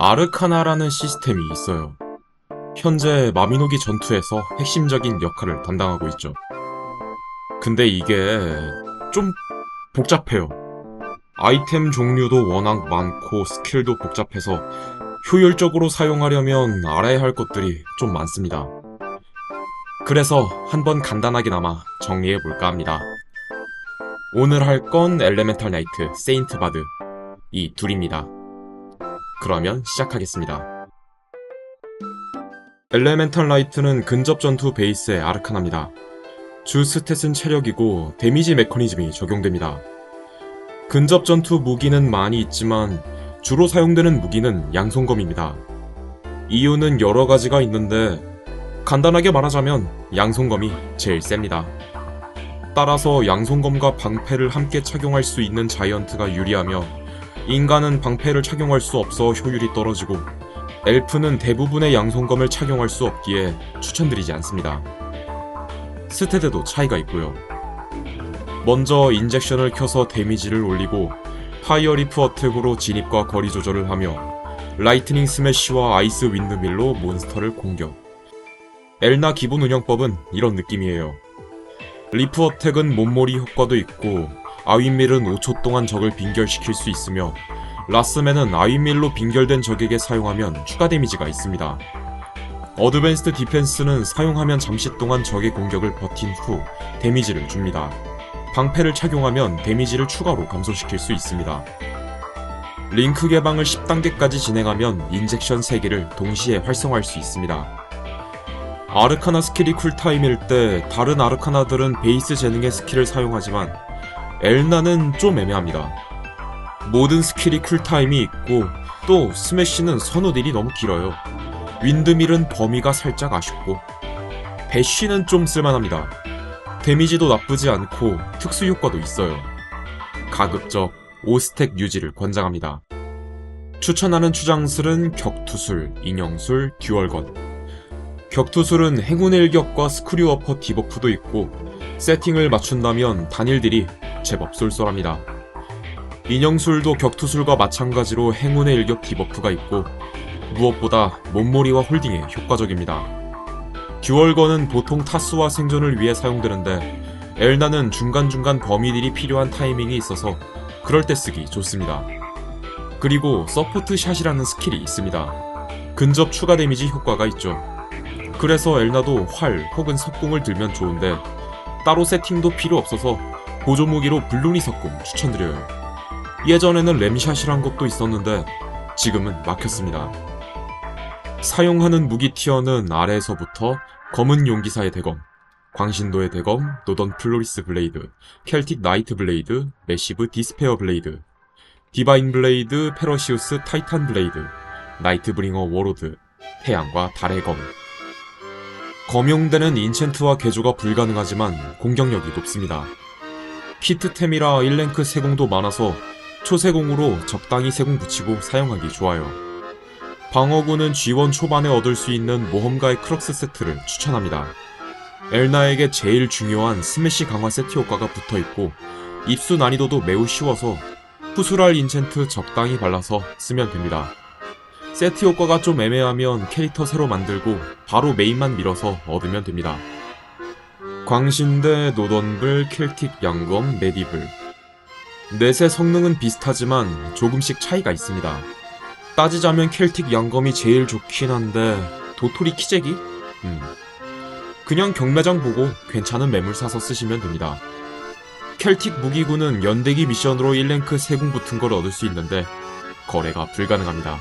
아르카나라는 시스템이 있어요. 현재 마미노기 전투에서 핵심적인 역할을 담당하고 있죠. 근데 이게 좀 복잡해요. 아이템 종류도 워낙 많고 스킬도 복잡해서 효율적으로 사용하려면 알아야 할 것들이 좀 많습니다. 그래서 한번 간단하게나마 정리해볼까 합니다. 오늘 할 건 엘레멘탈 나이트, 세인트 바드 이 둘입니다. 그러면 시작하겠습니다. 엘레멘탈 나이트는 근접 전투 베이스의 아르카나입니다. 주 스탯은 체력이고 데미지 메커니즘이 적용됩니다. 근접 전투 무기는 많이 있지만 주로 사용되는 무기는 양손검입니다. 이유는 여러 가지가 있는데 간단하게 말하자면 양손검이 제일 셉니다. 따라서 양손검과 방패를 함께 착용할 수 있는 자이언트가 유리하며 인간은 방패를 착용할 수 없어 효율이 떨어지고 엘프는 대부분의 양손검을 착용할 수 없기에 추천드리지 않습니다. 스탯에도 차이가 있고요. 먼저 인젝션을 켜서 데미지를 올리고 파이어 리프 어택으로 진입과 거리 조절을 하며 라이트닝 스매시와 아이스 윈드밀로 몬스터를 공격. 엘나 기본 운영법은 이런 느낌이에요. 리프 어택은 몸몰이 효과도 있고 아윈밀은 5초 동안 적을 빙결시킬 수 있으며 라스맨은 아윈밀로 빙결된 적에게 사용하면 추가 데미지가 있습니다. 어드밴스드 디펜스는 사용하면 잠시 동안 적의 공격을 버틴 후 데미지를 줍니다. 방패를 착용하면 데미지를 추가로 감소시킬 수 있습니다. 링크 개방을 10단계까지 진행하면 인젝션 3개를 동시에 활성화할 수 있습니다. 아르카나 스킬이 쿨타임일 때 다른 아르카나들은 베이스 재능의 스킬을 사용하지만 엘나는 좀 애매합니다. 모든 스킬이 쿨타임이 있고 또 스매시는 선호딜이 너무 길어요. 윈드밀은 범위가 살짝 아쉽고 배쉬는 좀 쓸만합니다. 데미지도 나쁘지 않고 특수 효과도 있어요. 가급적 5스택 유지를 권장합니다. 추천하는 추장술은 격투술, 인형술, 듀얼건. 격투술은 행운의 일격과 스크류 어퍼 디버프도 있고 세팅을 맞춘다면 단일딜이 제법 쏠쏠합니다. 인형술도 격투술과 마찬가지로 행운의 일격 디버프가 있고 무엇보다 몸몰이와 홀딩에 효과적입니다. 듀얼건은 보통 타수와 생존을 위해 사용되는데 엘나는 중간중간 범위딜이 필요한 타이밍이 있어서 그럴 때 쓰기 좋습니다. 그리고 서포트 샷이라는 스킬이 있습니다. 근접 추가 데미지 효과가 있죠. 그래서 엘나도 활 혹은 석궁을 들면 좋은데 따로 세팅도 필요 없어서 보조 무기로 블루니 석궁 추천드려요. 예전에는 램샷이란 것도 있었는데 지금은 막혔습니다. 사용하는 무기 티어는 아래에서부터 검은 용기사의 대검, 광신도의 대검, 노던 플로리스 블레이드, 켈틱 나이트 블레이드, 매시브 디스페어 블레이드, 디바인 블레이드, 페러시우스 타이탄 블레이드, 나이트 브링어 워로드, 태양과 달의 검. 검용되는 인챈트와 개조가 불가능하지만 공격력이 높습니다. 키트템이라 1랭크 세공도 많아서 초세공으로 적당히 세공 붙이고 사용하기 좋아요. 방어구는 G1 초반에 얻을 수 있는 모험가의 크럭스 세트를 추천합니다. 엘나에게 제일 중요한 스매시 강화 세트 효과가 붙어있고 입수 난이도도 매우 쉬워서 푸수랄 인챈트 적당히 발라서 쓰면 됩니다. 세트 효과가 좀 애매하면 캐릭터 새로 만들고 바로 메인만 밀어서 얻으면 됩니다. 광신대, 노던블, 켈틱 양검, 메디블. 넷의 성능은 비슷하지만 조금씩 차이가 있습니다. 따지자면 켈틱 양검이 제일 좋긴 한데 도토리 키재기? 그냥 경매장 보고 괜찮은 매물 사서 쓰시면 됩니다. 켈틱 무기군은 연대기 미션으로 1랭크 세공 붙은 걸 얻을 수 있는데 거래가 불가능합니다.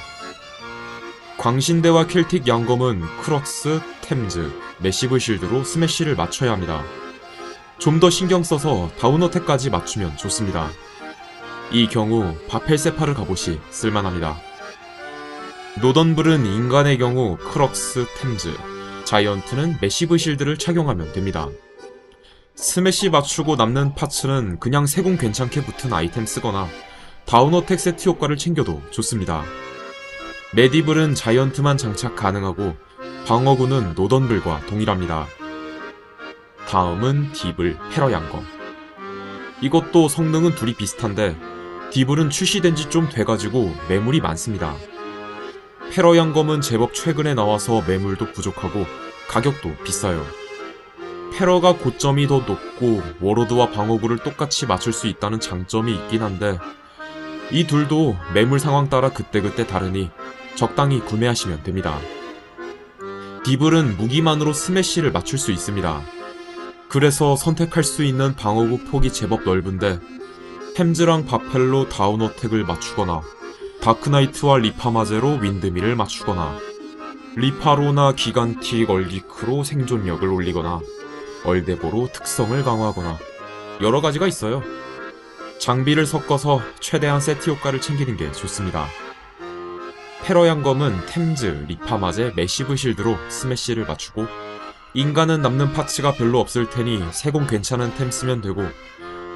광신대와 켈틱 양검은 크럭스, 템즈, 매시브 실드로 스매시를 맞춰야 합니다. 좀 더 신경 써서 다운어택까지 맞추면 좋습니다. 이 경우 바펠세파르 갑옷이 쓸만합니다. 노던블은 인간의 경우 크럭스, 템즈, 자이언트는 매시브 실드를 착용하면 됩니다. 스매시 맞추고 남는 파츠는 그냥 세공 괜찮게 붙은 아이템 쓰거나 다운어택 세트 효과를 챙겨도 좋습니다. 메디블은 자이언트만 장착 가능하고 방어구는 노던블과 동일합니다. 다음은 디블, 헤러 양검. 이것도 성능은 둘이 비슷한데 디블은 출시된 지 좀 돼가지고 매물이 많습니다. 패러양검은 제법 최근에 나와서 매물도 부족하고 가격도 비싸요. 패러가 고점이 더 높고 워로드와 방어구를 똑같이 맞출 수 있다는 장점이 있긴 한데 이 둘도 매물 상황 따라 그때그때 다르니 적당히 구매하시면 됩니다. 디블은 무기만으로 스매시를 맞출 수 있습니다. 그래서 선택할 수 있는 방어구 폭이 제법 넓은데 템즈랑 바펠로 다운어택을 맞추거나 다크나이트와 리파마제로 윈드밀을 맞추거나 리파로나 기간틱 얼기크로 생존력을 올리거나 얼데보로 특성을 강화하거나 여러가지가 있어요. 장비를 섞어서 최대한 세트 효과를 챙기는 게 좋습니다. 패러양검은 템즈, 리파마제, 매시브 실드로 스매시를 맞추고 인간은 남는 파츠가 별로 없을 테니 세공 괜찮은 템 쓰면 되고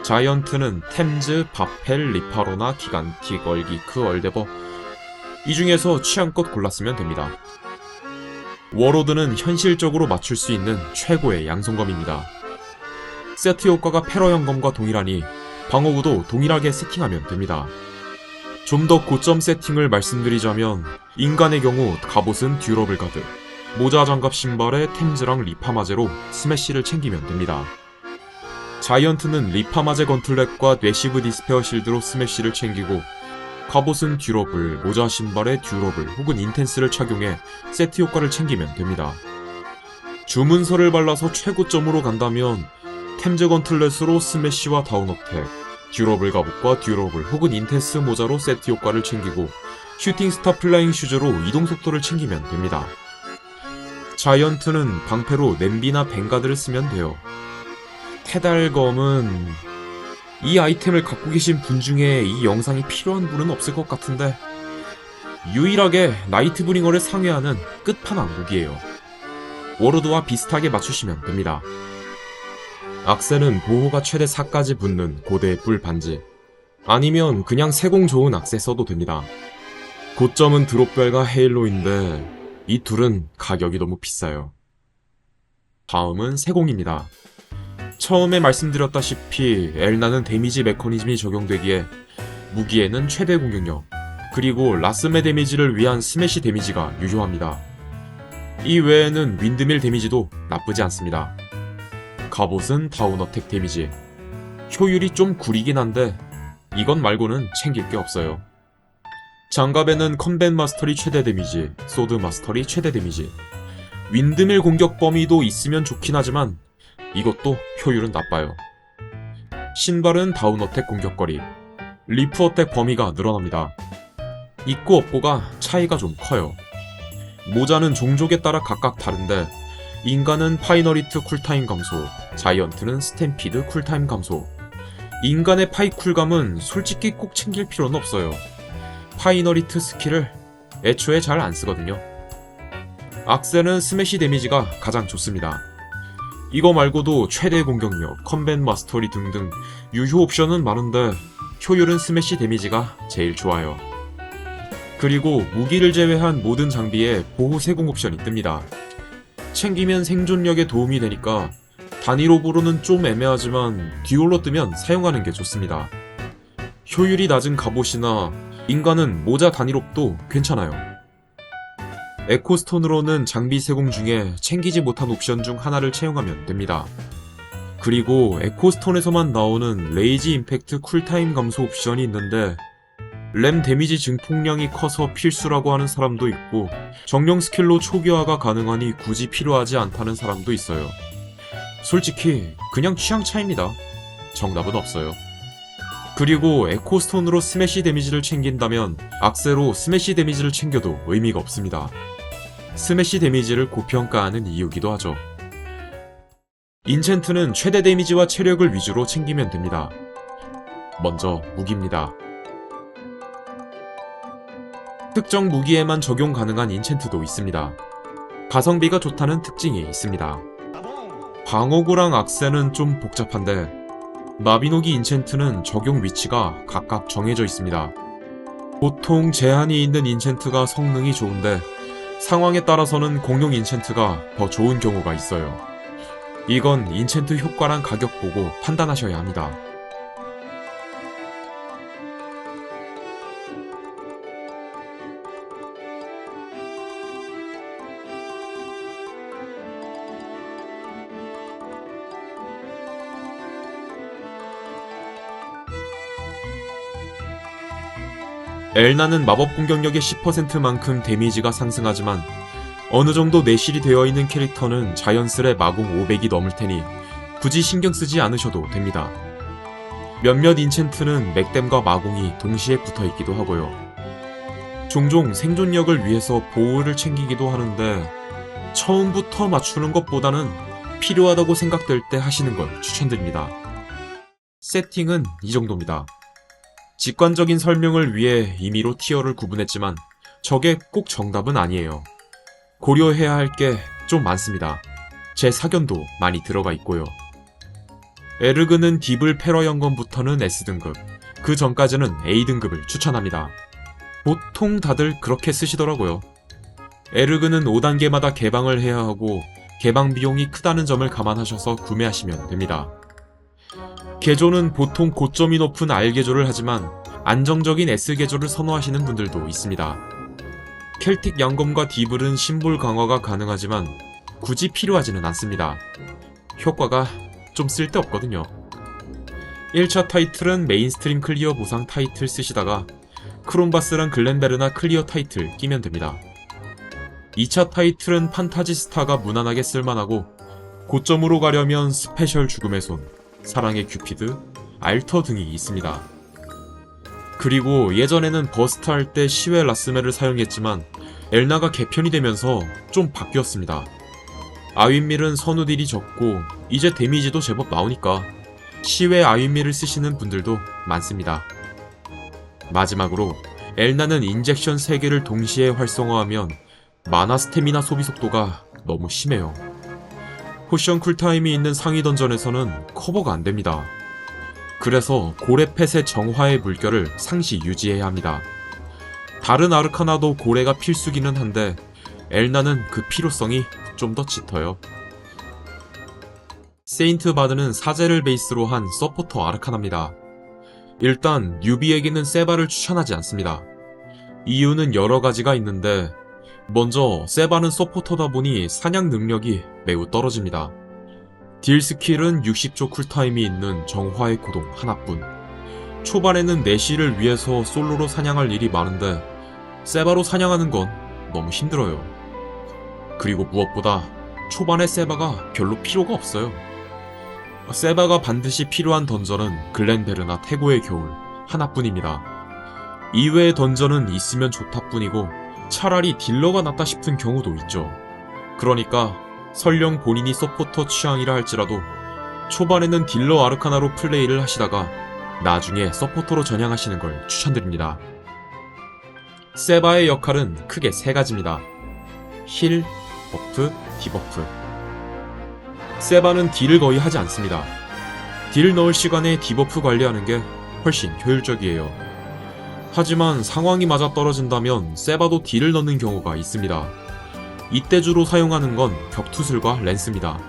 자이언트는 템즈, 바펠, 리파로나, 기간틱, 얼기크, 얼데버 이 중에서 취향껏 골랐으면 됩니다. 워로드는 현실적으로 맞출 수 있는 최고의 양성검입니다. 세트 효과가 패러양검과 동일하니 방어구도 동일하게 세팅하면 됩니다. 좀 더 고점 세팅을 말씀드리자면 인간의 경우 갑옷은 듀러블 가드, 모자 장갑 신발에 템즈랑 리파마제로 스매시를 챙기면 됩니다. 자이언트는 리파마제 건틀렛과 뇌시브 디스페어 실드로 스매시를 챙기고 갑옷은 듀러블, 모자 신발에 듀러블 혹은 인텐스를 착용해 세트 효과를 챙기면 됩니다. 주문서를 발라서 최고점으로 간다면 템즈 건틀렛으로 스매시와 다운어택, 듀러블 갑옷과 듀러블 혹은 인텐스 모자로 세트 효과를 챙기고 슈팅스타 플라잉 슈즈로 이동속도를 챙기면 됩니다. 자이언트는 방패로 냄비나 뱅가드를 쓰면 돼요. 테달검은 이 아이템을 갖고 계신 분 중에 이 영상이 필요한 분은 없을 것 같은데 유일하게 나이트브링어를 상회하는 끝판왕 무기예요. 워로드와 비슷하게 맞추시면 됩니다. 악세는 보호가 최대 4까지 붙는 고대의 뿔 반지 아니면 그냥 세공 좋은 악세 써도 됩니다. 고점은 드롭벨과 헤일로인데 이 둘은 가격이 너무 비싸요. 다음은 세공입니다. 처음에 말씀드렸다시피 엘나는 데미지 메커니즘이 적용되기에 무기에는 최대 공격력 그리고 라스메 데미지를 위한 스매시 데미지가 유효합니다. 이 외에는 윈드밀 데미지도 나쁘지 않습니다. 갑옷은 다운어택 데미지 효율이 좀 구리긴 한데 이건 말고는 챙길 게 없어요. 장갑에는 컴뱃 마스터리 최대 데미지, 소드 마스터리 최대 데미지 윈드밀 공격 범위도 있으면 좋긴 하지만 이것도 효율은 나빠요. 신발은 다운어택 공격거리, 리프어택 범위가 늘어납니다. 있고 없고가 차이가 좀 커요. 모자는 종족에 따라 각각 다른데 인간은 파이너리트 쿨타임 감소, 자이언트는 스탬피드 쿨타임 감소. 인간의 파이 쿨감은 솔직히 꼭 챙길 필요는 없어요. 파이너리트 스킬을 애초에 잘 안 쓰거든요. 악세는 스매시 데미지가 가장 좋습니다. 이거 말고도 최대 공격력, 컴뱃 마스터리 등등 유효 옵션은 많은데 효율은 스매시 데미지가 제일 좋아요. 그리고 무기를 제외한 모든 장비에 보호 세공 옵션이 뜹니다. 챙기면 생존력에 도움이 되니까 단일옵으로는 좀 애매하지만 듀얼로 뜨면 사용하는 게 좋습니다. 효율이 낮은 갑옷이나 인간은 모자 단일옵도 괜찮아요. 에코스톤으로는 장비 세공 중에 챙기지 못한 옵션 중 하나를 채용하면 됩니다. 그리고 에코스톤에서만 나오는 레이지 임팩트 쿨타임 감소 옵션이 있는데 램 데미지 증폭량이 커서 필수라고 하는 사람도 있고 정령 스킬로 초기화가 가능하니 굳이 필요하지 않다는 사람도 있어요. 솔직히 그냥 취향 차이입니다. 정답은 없어요. 그리고 에코스톤으로 스매시 데미지를 챙긴다면 악세로 스매시 데미지를 챙겨도 의미가 없습니다. 스매시 데미지를 고평가하는 이유기도 하죠. 인챈트는 최대 데미지와 체력을 위주로 챙기면 됩니다. 먼저 무기입니다. 특정 무기에만 적용 가능한 인챈트도 있습니다. 가성비가 좋다는 특징이 있습니다. 방어구랑 악세는 좀 복잡한데 나비노기 인챈트는 적용 위치가 각각 정해져 있습니다. 보통 제한이 있는 인챈트가 성능이 좋은데 상황에 따라서는 공용 인챈트가 더 좋은 경우가 있어요. 이건 인챈트 효과랑 가격 보고 판단하셔야 합니다. 엘나는 마법 공격력의 10%만큼 데미지가 상승하지만 어느 정도 내실이 되어 있는 캐릭터는 자연스레 마공 500이 넘을 테니 굳이 신경 쓰지 않으셔도 됩니다. 몇몇 인챈트는 맥댐과 마공이 동시에 붙어 있기도 하고요. 종종 생존력을 위해서 보호를 챙기기도 하는데 처음부터 맞추는 것보다는 필요하다고 생각될 때 하시는 걸 추천드립니다. 세팅은 이 정도입니다. 직관적인 설명을 위해 임의로 티어를 구분했지만 저게 꼭 정답은 아니에요. 고려해야 할 게 좀 많습니다. 제 사견도 많이 들어가 있고요. 에르그는 디블 페러 연검부터는 S등급, 그 전까지는 A등급을 추천합니다. 보통 다들 그렇게 쓰시더라고요. 에르그는 5단계마다 개방을 해야 하고 개방 비용이 크다는 점을 감안하셔서 구매하시면 됩니다. 개조는 보통 고점이 높은 R 개조를 하지만 안정적인 S 개조를 선호하시는 분들도 있습니다. 켈틱 양검과 디블은 심볼 강화가 가능하지만 굳이 필요하지는 않습니다. 효과가 좀 쓸데없거든요. 1차 타이틀은 메인스트림 클리어 보상 타이틀 쓰시다가 크롬바스랑 글렌베르나 클리어 타이틀 끼면 됩니다. 2차 타이틀은 판타지스타가 무난하게 쓸만하고 고점으로 가려면 스페셜 죽음의 손, 사랑의 큐피드, 알터 등이 있습니다. 그리고 예전에는 버스트 할 때 시외 라스멜을 사용했지만 엘나가 개편이 되면서 좀 바뀌었습니다. 아윈밀은 선우 딜이 적고 이제 데미지도 제법 나오니까 시외 아윈밀을 쓰시는 분들도 많습니다. 마지막으로 엘나는 인젝션 3개를 동시에 활성화하면 마나 스태미나 소비 속도가 너무 심해요. 포션 쿨타임이 있는 상위 던전에서는 커버가 안됩니다. 그래서 고래펫의 정화의 물결을 상시 유지해야 합니다. 다른 아르카나도 고래가 필수기는 한데 엘나는 그 필요성이 좀 더 짙어요. 세인트 바드는 사제를 베이스로 한 서포터 아르카나입니다. 일단 뉴비에게는 세바를 추천하지 않습니다. 이유는 여러 가지가 있는데 먼저 세바는 서포터다 보니 사냥 능력이 매우 떨어집니다. 딜 스킬은 60초 쿨타임이 있는 정화의 고동 하나뿐. 초반에는 내실을 위해서 솔로로 사냥할 일이 많은데 세바로 사냥하는 건 너무 힘들어요. 그리고 무엇보다 초반에 세바가 별로 필요가 없어요. 세바가 반드시 필요한 던전은 글렌베르나 태고의 겨울 하나뿐입니다. 이외의 던전은 있으면 좋다 뿐이고 차라리 딜러가 낫다 싶은 경우도 있죠. 그러니까 설령 본인이 서포터 취향이라 할지라도 초반에는 딜러 아르카나로 플레이를 하시다가 나중에 서포터로 전향하시는 걸 추천드립니다. 세바의 역할은 크게 3가지입니다. 힐, 버프, 디버프. 세바는 딜을 거의 하지 않습니다. 딜 넣을 시간에 디버프 관리하는 게 훨씬 효율적이에요. 하지만 상황이 맞아떨어진다면 세바도 딜을 넣는 경우가 있습니다. 이때 주로 사용하는 건 격투술과 랜스입니다.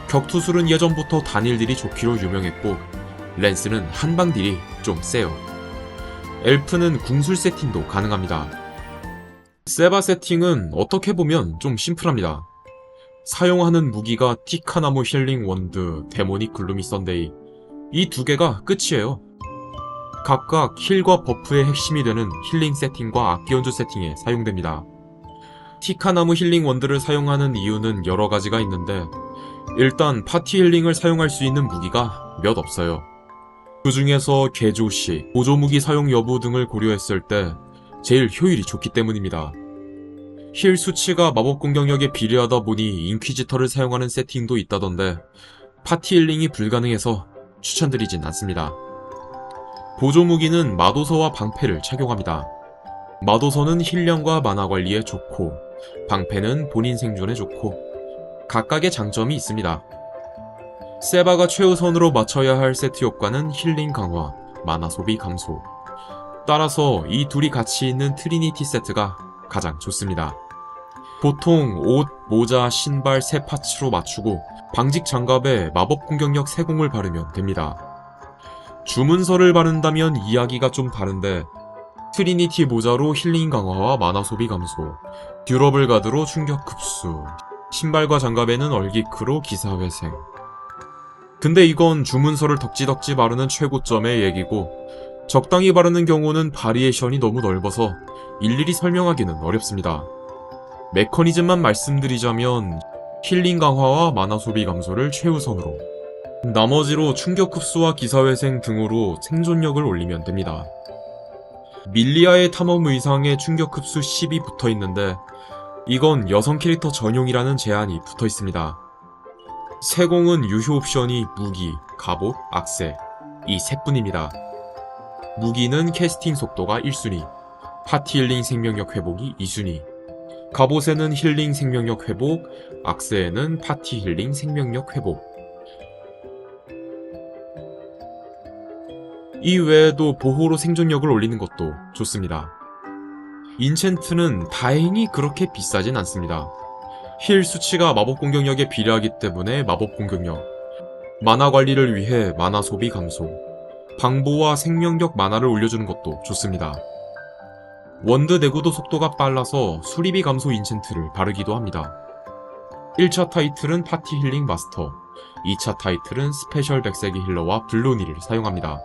격투술은 예전부터 단일 딜이 좋기로 유명했고 랜스는 한방 딜이 좀 세요. 엘프는 궁술 세팅도 가능합니다. 세바 세팅은 어떻게 보면 좀 심플합니다. 사용하는 무기가 티카나무 힐링 원드, 데모닉 글루미 썬데이 이 2개가 끝이에요. 각각 힐과 버프의 핵심이 되는 힐링 세팅과 악기 연주 세팅에 사용됩니다. 티카나무 힐링 원드를 사용하는 이유는 여러 가지가 있는데 일단 파티 힐링을 사용할 수 있는 무기가 몇 없어요. 그 중에서 개조시, 보조무기 사용 여부 등을 고려했을 때 제일 효율이 좋기 때문입니다. 힐 수치가 마법 공격력에 비례하다 보니 인퀴지터를 사용하는 세팅도 있다던데 파티 힐링이 불가능해서 추천드리진 않습니다. 보조무기는 마도서와 방패를 착용합니다. 마도서는 힐량과 마나 관리에 좋고 방패는 본인 생존에 좋고 각각의 장점이 있습니다. 세바가 최우선으로 맞춰야 할 세트 효과는 힐링 강화, 마나 소비 감소. 따라서 이 둘이 같이 있는 트리니티 세트가 가장 좋습니다. 보통 옷, 모자, 신발 3파츠로 맞추고 방직 장갑에 마법 공격력 3공을 바르면 됩니다. 주문서를 바른다면 이야기가 좀 다른데 트리니티 모자로 힐링 강화와 마나 소비 감소, 듀러블 가드로 충격 흡수, 신발과 장갑에는 얼기크로 기사회생. 근데 이건 주문서를 덕지덕지 바르는 최고점의 얘기고 적당히 바르는 경우는 바리에이션이 너무 넓어서 일일이 설명하기는 어렵습니다. 메커니즘만 말씀드리자면 힐링 강화와 마나 소비 감소를 최우선으로, 나머지로 충격 흡수와 기사회생 등으로 생존력을 올리면 됩니다. 밀리아의 탐험 의상에 충격 흡수 10이 붙어 있는데 이건 여성 캐릭터 전용이라는 제한이 붙어 있습니다. 세공은 유효 옵션이 무기, 갑옷, 악세 이 셋뿐입니다. 무기는 캐스팅 속도가 1순위, 파티 힐링 생명력 회복이 2순위, 갑옷에는 힐링 생명력 회복, 악세에는 파티 힐링 생명력 회복. 이 외에도 보호로 생존력을 올리는 것도 좋습니다. 인챈트는 다행히 그렇게 비싸진 않습니다. 힐 수치가 마법 공격력에 비례하기 때문에 마법 공격력, 마나 관리를 위해 마나 소비 감소, 방보와 생명력 만화를 올려주는 것도 좋습니다. 원드 내구도 속도가 빨라서 수리비 감소 인챈트를 바르기도 합니다. 1차 타이틀은 파티 힐링 마스터, 2차 타이틀은 스페셜 백세기 힐러와 블로니를 사용합니다.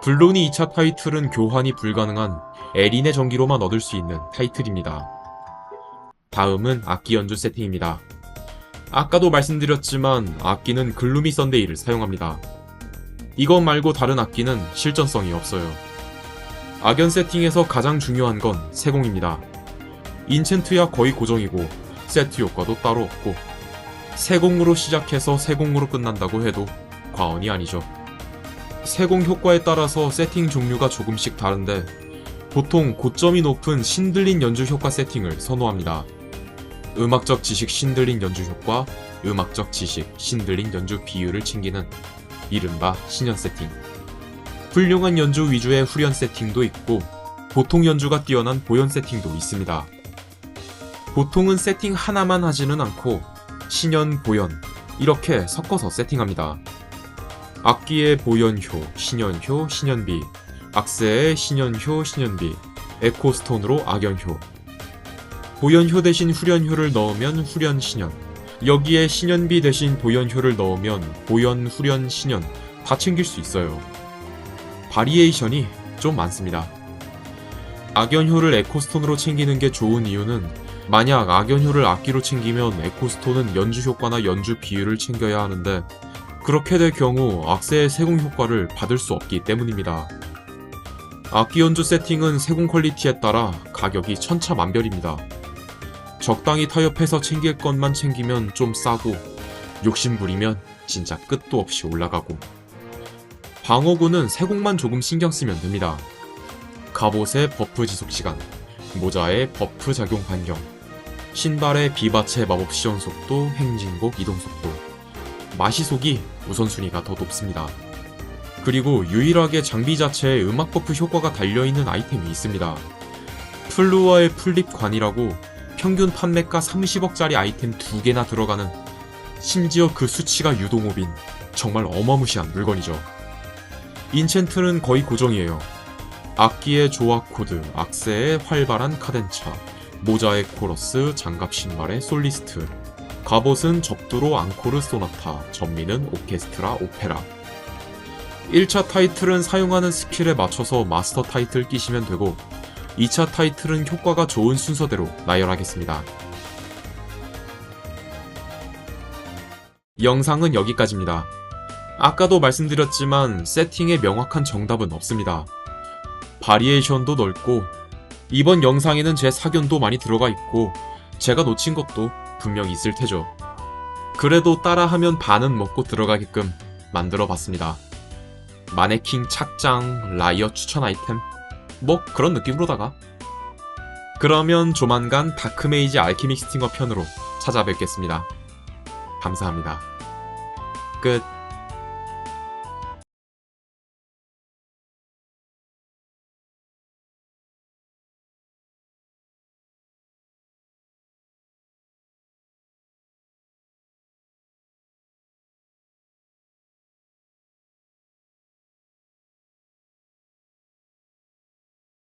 블로니 2차 타이틀은 교환이 불가능한 에린의 전기로만 얻을 수 있는 타이틀입니다. 다음은 악기 연주 세팅입니다. 아까도 말씀드렸지만 악기는 글루미 썬데이를 사용합니다. 이것 말고 다른 악기는 실전성이 없어요. 악연 세팅에서 가장 중요한 건 세공입니다. 인챈트야 거의 고정이고 세트 효과도 따로 없고 세공으로 시작해서 세공으로 끝난다고 해도 과언이 아니죠. 세공 효과에 따라서 세팅 종류가 조금씩 다른데 보통 고점이 높은 신들린 연주 효과 세팅을 선호합니다. 음악적 지식 신들린 연주 효과, 음악적 지식 신들린 연주 비율을 챙기는 이른바 신연 세팅. 훌륭한 연주 위주의 후련 세팅도 있고 보통 연주가 뛰어난 보연 세팅도 있습니다. 보통은 세팅 하나만 하지는 않고 신연, 보연 이렇게 섞어서 세팅합니다. 악기의 보연효, 신연효, 신연비, 악세의 신연효, 신연비, 에코스톤으로 악연효. 보연효 대신 후련효를 넣으면 후련, 신연. 여기에 신연비 대신 보연효를 넣으면 보연, 후련, 신연 다 챙길 수 있어요. 바리에이션이 좀 많습니다. 악연효를 에코스톤으로 챙기는 게 좋은 이유는 만약 악연효를 악기로 챙기면 에코스톤은 연주 효과나 연주 비율을 챙겨야 하는데 그렇게 될 경우 악세의 세공 효과를 받을 수 없기 때문입니다. 악기 연주 세팅은 세공 퀄리티에 따라 가격이 천차만별입니다. 적당히 타협해서 챙길 것만 챙기면 좀 싸고 욕심부리면 진짜 끝도 없이 올라가고 방어구는 세공만 조금 신경 쓰면 됩니다. 갑옷의 버프 지속시간, 모자의 버프 작용 반경, 신발의 비바체 마법 시전 속도, 행진곡 이동 속도, 마시속이 우선순위가 더 높습니다. 그리고 유일하게 장비 자체에 음악 버프 효과가 달려있는 아이템이 있습니다. 플루어의 풀립관이라고 평균 판매가 30억짜리 아이템 2개나 들어가는, 심지어 그 수치가 유동업인 정말 어마무시한 물건이죠. 인챈트는 거의 고정이에요. 악기의 조합 코드, 악세의 활발한 카덴차, 모자의 코러스, 장갑 신발의 솔리스트, 갑옷은 접두로 앙코르 소나타, 전미는 오케스트라 오페라. 1차 타이틀은 사용하는 스킬에 맞춰서 마스터 타이틀 끼시면 되고 2차 타이틀은 효과가 좋은 순서대로 나열하겠습니다. 영상은 여기까지입니다. 아까도 말씀드렸지만 세팅에 명확한 정답은 없습니다. 바리에이션도 넓고 이번 영상에는 제 사견도 많이 들어가 있고 제가 놓친 것도 분명 있을 테죠. 그래도 따라하면 반은 먹고 들어가게끔 만들어 봤습니다. 마네킹 착장, 라이어 추천 아이템 뭐 그런 느낌으로다가. 그러면 조만간 다크메이지 알케미 스팅어 편으로 찾아뵙겠습니다. 감사합니다. 끝.